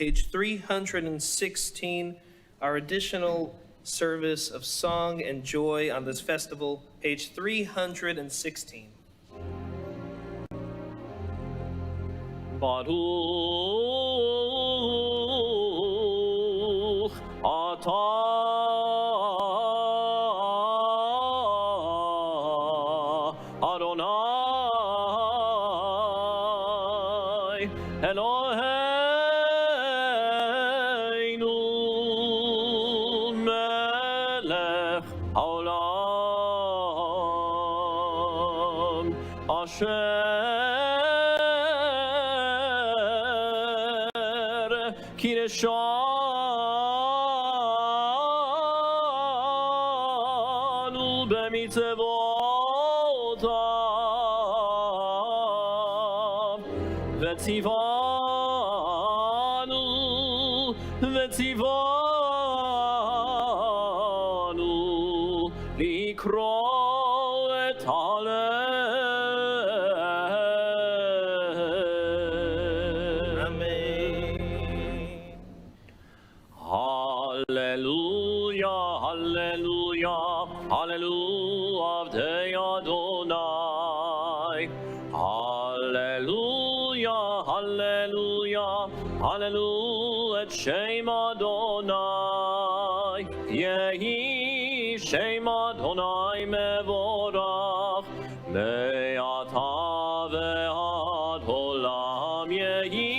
Page 316, our additional service of song and joy on this festival. Page 316. Baruch atah Adonai Eloheinu melech haolam asher kireshanu b'mitzvotav v'tzivanu likro et Hallel. Amen. Hallelujah, hallelujah, hallelujah, avdei Adonai. Hallelujah, hallelujah, hallelujah, et shem Adonai. Yehi shem Adonai mevorach, me'ata ve'ad olam. Yehi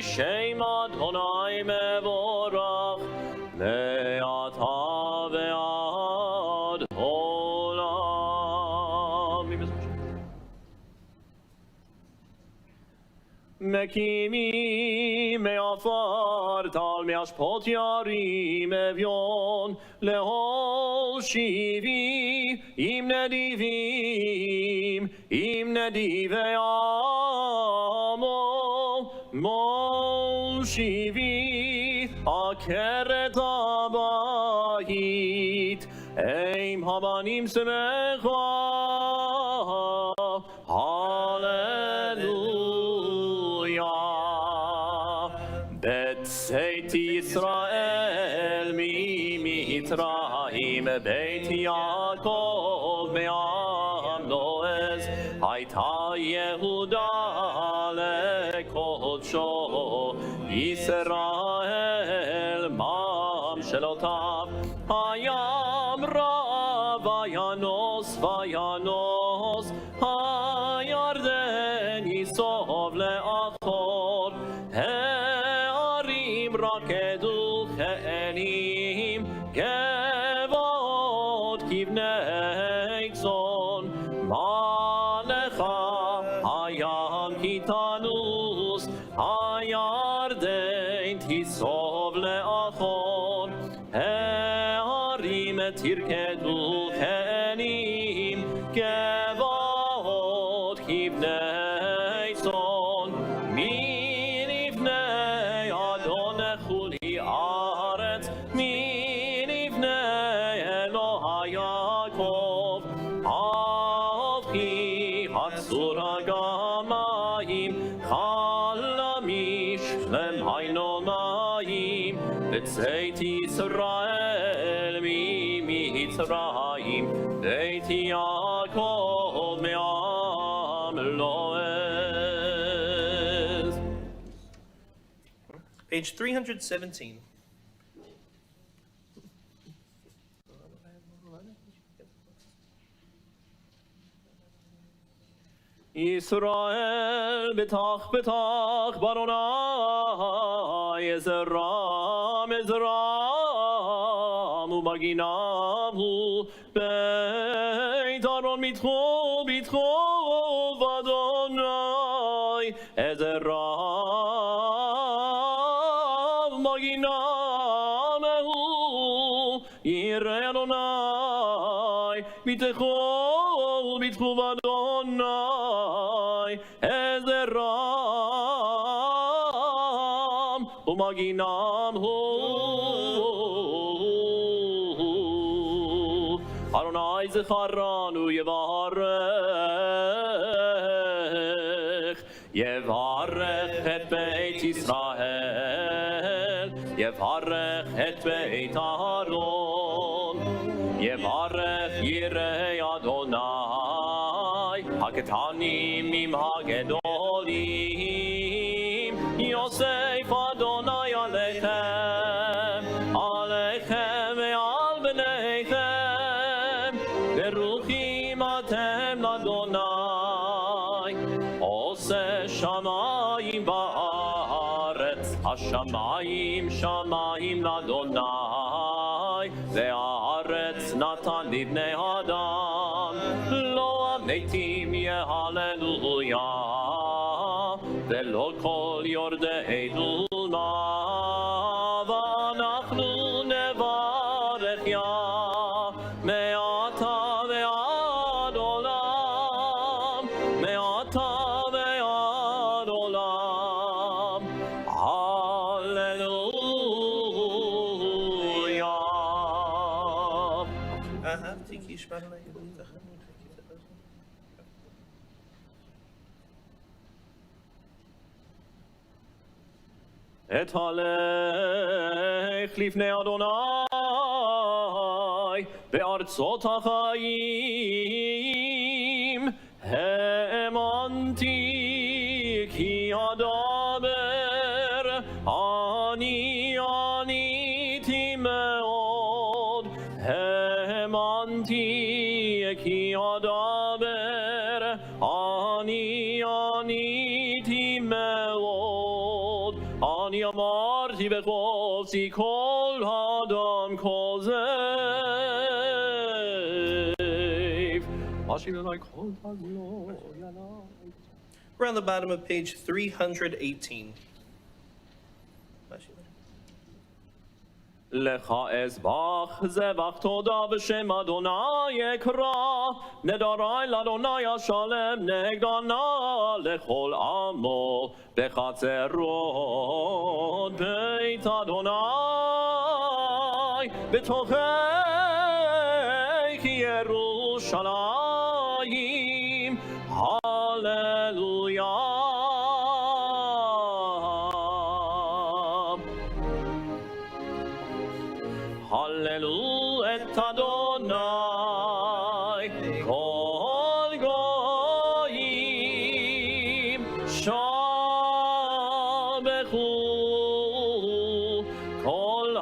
shem Adonai mevorach, me'ata ve'ad olam. Mekimi me'afar tal me'ashpot yarim evyon lehol shivi im nedivei amo mol shivi akeret abayit eim habanim semecha. Beit Yisrael mitzrayim, Beit Yaakov me'am loez, hayta Yehuda lekodsho, Yisrael mam shelotav, hayam rav vayanos vayanos, hayarden yisov le'achor, רקדו כענים, גבעות כבני צאן, מה לך הים כי תנוס, הירדן תסוב לאחור, הערים תרקדו כענים, גבעות כבני צאן, הארץ מלבני אלוהי יעקב, אבכי הצור הגמיים, חלמיש למיינו מים, בצאת ישראל ממצרים, בית יעקב מעם לועז. Page 317. ישראל בטח בטח בארוני עזרם עזרם ומגינם הוא בית ארון ביטחו ביטחו באדוני עזרם ומגינם הוא ירא אדוני ביטחו ביטחו באדוני עזרם ומגינם הוא אדוני זכרנו יברך יברך את בית ישראל יברך את בית אהרון, יברך יראי אדוני, הקטנים עם הגדולים, יוסף אדוני עליכם, עליכם ועל בניכם, ברוכים אתם לאדוני, עושה שמיים בארץ, השמיים שמיים לאדוני, והארץ נתן לבני אדם, לא המתים יהללויה, ולא כל יורדי דומה, ואנחנו נברך יה, מעתה ועד עולם, מעתה ועד עולם, הללויה. אהבתי כי ישמע אדוני אלוהים תחנון חכי תחזון. אתהלך לפני אדוני בארצות החיים, האמנתי כי אדבר, אני עניתי מאוד, האמנתי כי אדבר, אני עניתי מאוד, אני אמרתי בחופשי כל האדם כוזב, אשיב אלי כל תגלו ינאי. Around the bottom of page 318. לך אזבח זבח תודה בשם אדוני אקרא, נדרי לאדוני אשלם נגדנה לכל עמו, בחצרות בית אדוני, בתוכך ירושלים, הללויה. הללו את אדוני, כל גויים, שבחו כל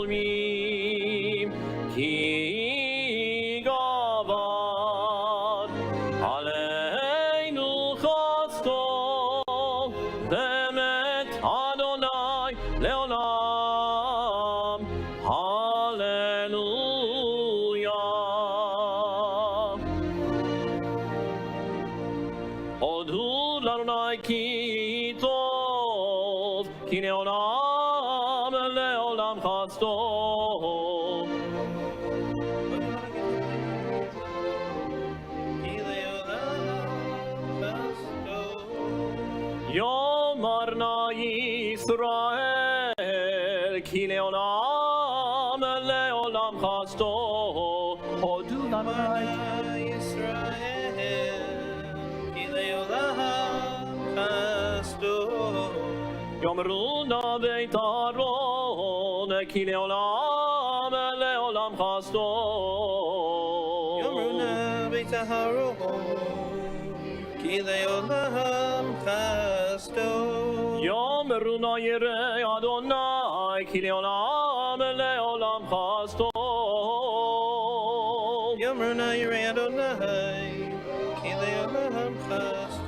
האומים, כי גבר עלינו חסדו, באמת אדוני לעולם. הודו לאדוני כי טוב, כי לעולם לעולם חסדו. יאמר נא ישראל, כי לעולם לעולם חסדו. הודו לאדוני יאמרו נא בית אהרון, כי לעולם לעולם חסדו. יאמרו נא בית אהרון, כי לעולם חסדו. יאמרו נא יראי אדוני, כי לעולם לעולם חסדו. יאמרו נא יראי אדוני, כי לעולם חסדו.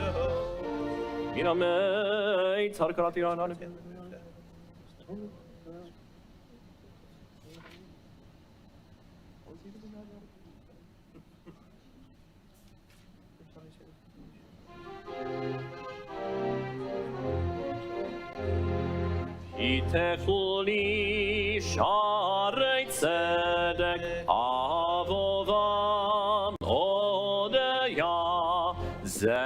מן המיצר קראתי רענן. יפתחו לי שערי צדק, אבובם הודיה, זה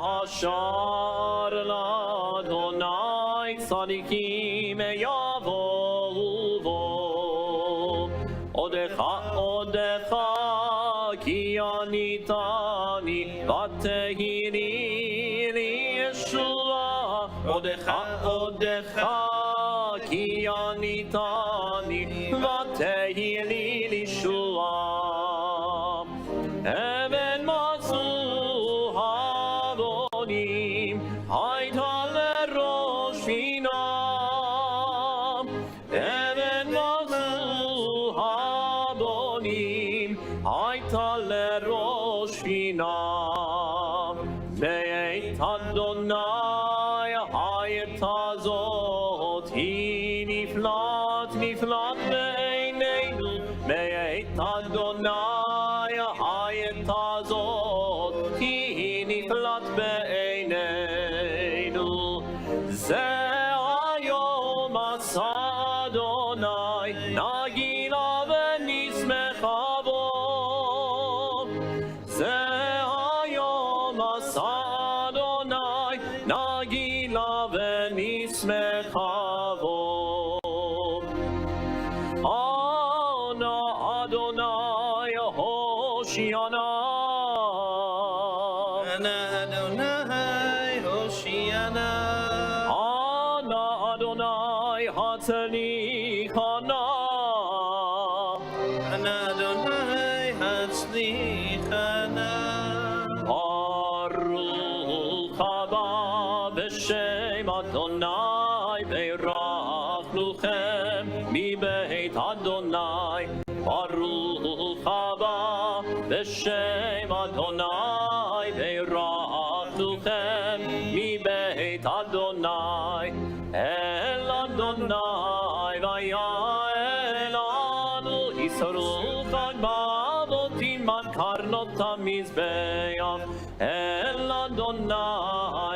השער לאדוני, צדיקים יבואו בו. עודך עודך כי עניתני, ותהי לי ישועה. עודך עודך כי עניתני ותהי לי לישועה. אבן מצאו הבונים הייתה לראש פינה. אבן מצאו הבונים הייתה לראש פינה. בעת אדוני הייתה זאת היא נפלאת נפלאת בעינינו. בעת אדוני הייתה זאת היא נפלאת בעינינו. זה היום עשה אדוני נגילה ונשמחה בו. זה היום עשה אדוני נגילה ונשמחה בו. אנא אדוני הושיענה. Ana Adonai Hoshiana. אנא אדוני הצליחנה. Ana Adonai Hatzlichana. ברוך הבא בשם אדוני ברכנוכם מבית אדוני. ברוך הבא בשם אדוני ברכנוכם מבית אדוני. אל אדוני ויעל לנו יסרו חג באבותים עד קרנות המזבח. אל אדוני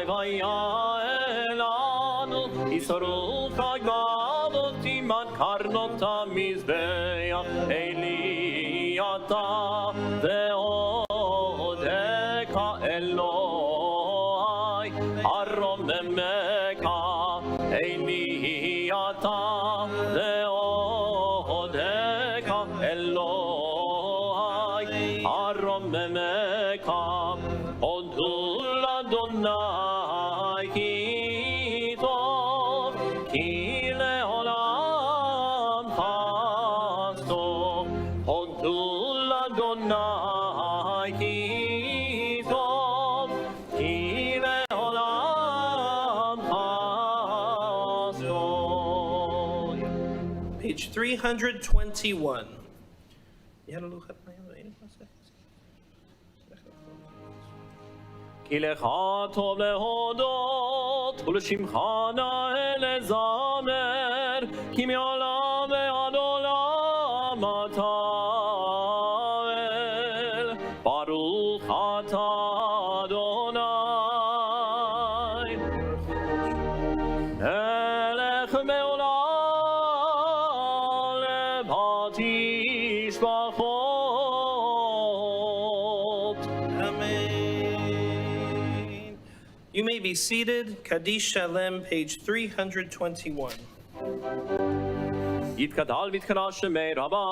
ויעל לנו יסרו חג באבותים עד קרנות המזבח. אלי אתה ועודך אלוהי ארוממך. אלי אתה ועודך אלוהי ארוממך. הודו לאדוני כי טוב כי לעולם חסדו. הודו לאדוני כי טוב כי לעולם חסדו. Page 321. כי לך טוב להודות ולשמך נאה לזמר. כי מעולם ועד עולם אתה אל. ברוך אתה אדוני מלך מעולם לבתשבחות. Amen. You may be seated. Kaddish Shalem, page 321. יתגדל ויתקרא שמי רבה.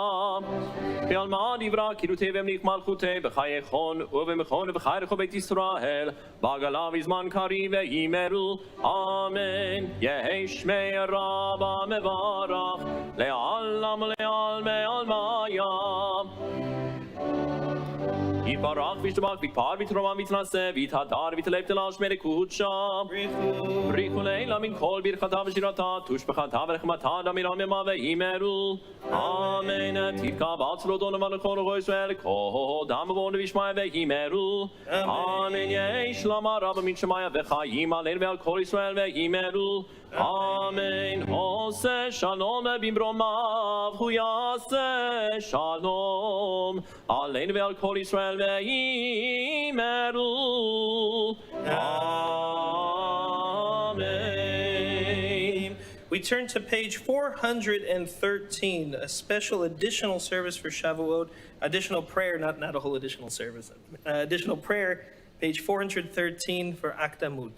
בעלמא דברה קירותי והמליך מלכותי בחייכון ובמכון ובחייך בית ישראל בעגלה בזמן קריב וימרו. אמן. יהי שמי רבה מברך לעלם ולעלמי עלמיה. יתברך וישתבח ויתפאר ויתרומם ויתנשא ויתהדר ויתעלה ותלש מלכות בריחו לילה מן כל ברכתה ושירתה תושבחתה ורחמתה דמירה ממה ואימרו. אמן. תתקע בעצלו ולכל רואי ישראל קודם ובואו וישמע ואימרו. אמן. יהי שלמה רבה מן שמיה וחיים עלינו ועל כל ישראל ואימרו. אמן. עושה שלום במרומיו הוא יעשה שלום עלינו ועל כל ישראל ואימרו. Amen. We turn to page 413, a special additional service for Shavuot, additional prayer, not a whole additional service, additional prayer, page 413 for Akdamut.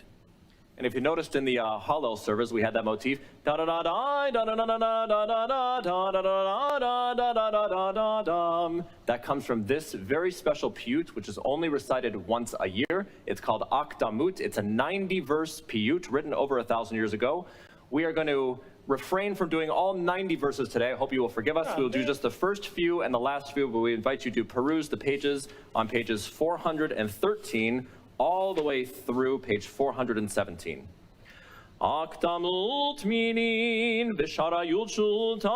And if you noticed in the Hallel service, we had that motif. Da da da da da da da da da da da da da da da da da. That comes from this very special piyut, which is only recited once a year. It's called Akdamut. It's a 90-verse piyut written over 1,000 years ago. We are going to refrain from doing all 90 verses today. I hope you will forgive us. We'll do just the first few and the last few, but we invite you to peruse the pages on pages 413 all the way through page 417. Akdamut minin v'sharayut shulta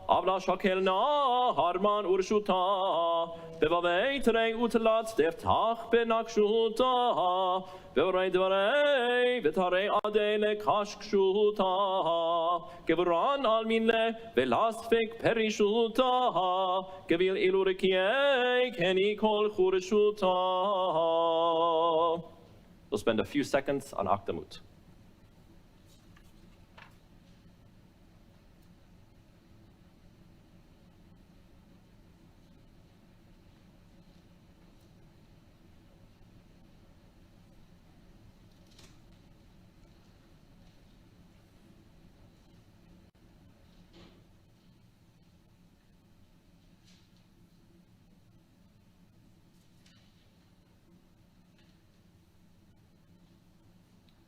avla shakelna harman urshuta bevavei terei utlat deftach benakshuta bevrei dvarei v'tarei adei lekashkshuta gevran alminle velasfik perishuta gevil ilurikiei keni kol chureshuta. We'll spend a few seconds on Akdamut.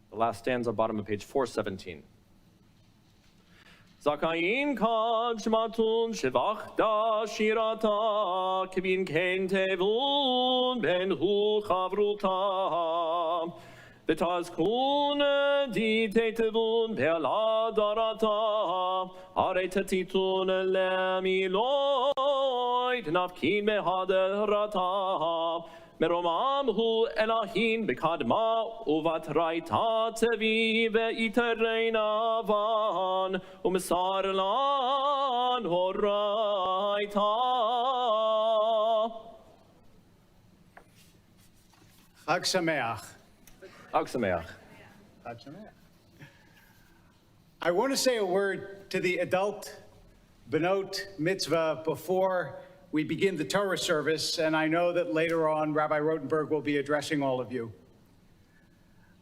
The last stanza, bottom of page 417. Zakayin kad shmatun shevachta shirata kibin kein tevun ben hu chavruta betaz kun di tetevun be'ala darata are tetitun lemiloid nafkin mehaderata Meromam hu elahin bekadma uvat raita tevi ve'itereina van umesarlan horaita. Chag Sameach. Chag Sameach. Chag Sameach. I want to say a word to the adult Benot mitzvah before we begin the Torah service, and I know that later on Rabbi Rotenberg will be addressing all of you.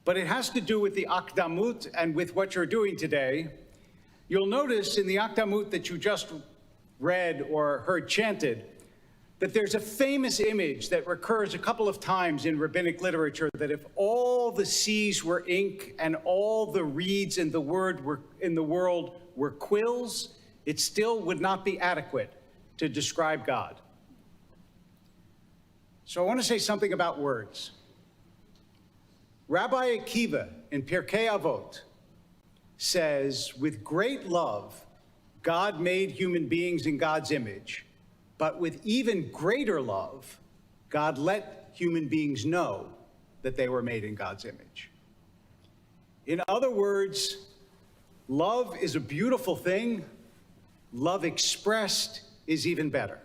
But it has to do with the Akdamut and with what you're doing today. You'll notice in the Akdamut that you just read or heard chanted that there's a famous image that recurs a couple of times in rabbinic literature that if all the seas were ink and all the reeds in the world were quills, it still would not be adequate to describe God. So I want to say something about words. Rabbi Akiva in Pirkei Avot says, with great love, God made human beings in God's image, but with even greater love, God let human beings know that they were made in God's image. In other words, love is a beautiful thing. Love expressed is even better.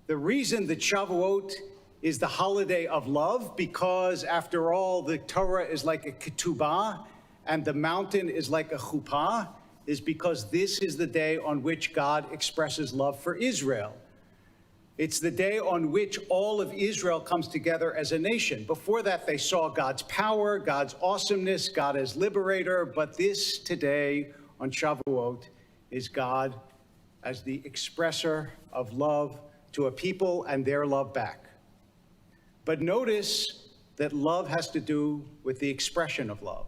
The reason that Shavuot is the holiday of love, because after all, the Torah is like a ketubah and the mountain is like a chuppah, is because this is the day on which God expresses love for Israel. It's the day on which all of Israel comes together as a nation. Before that, they saw God's power, God's awesomeness, God as liberator, but this today on Shavuot is God as the expresser of love to a people and their love back. But notice that love has to do with the expression of love.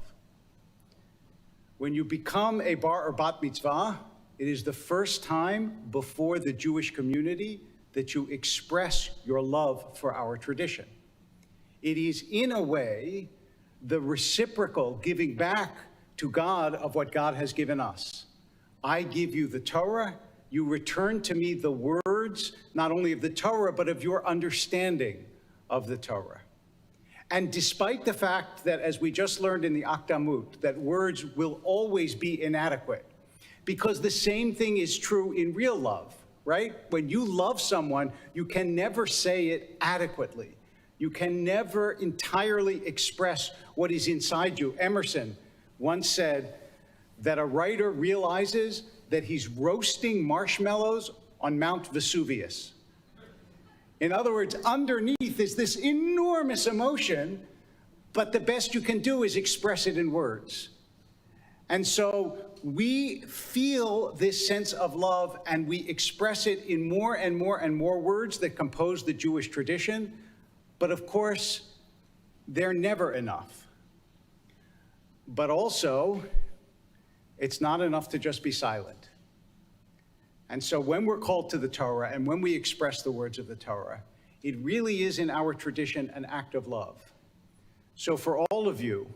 When you become a bar or bat mitzvah, it is the first time before the Jewish community that you express your love for our tradition. It is, in a way, the reciprocal giving back to God of what God has given us. I give you the Torah, you return to me the words, not only of the Torah, but of your understanding of the Torah. And despite the fact that, as we just learned in the Akdamut, that words will always be inadequate, because the same thing is true in real love, right? When you love someone, you can never say it adequately. You can never entirely express what is inside you. Emerson once said that a writer realizes that he's roasting marshmallows on Mount Vesuvius. In other words, underneath is this enormous emotion, but the best you can do is express it in words. And so we feel this sense of love and we express it in more and more and more words that compose the Jewish tradition. But of course, they're never enough. But also, it's not enough to just be silent. And so when we're called to the Torah and when we express the words of the Torah, it really is in our tradition an act of love. So for all of you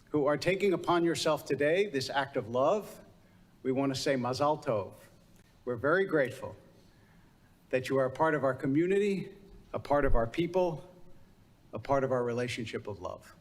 who are taking upon yourself today this act of love, we want to say Mazal Tov. We're very grateful that you are a part of our community, a part of our people, a part of our relationship of love.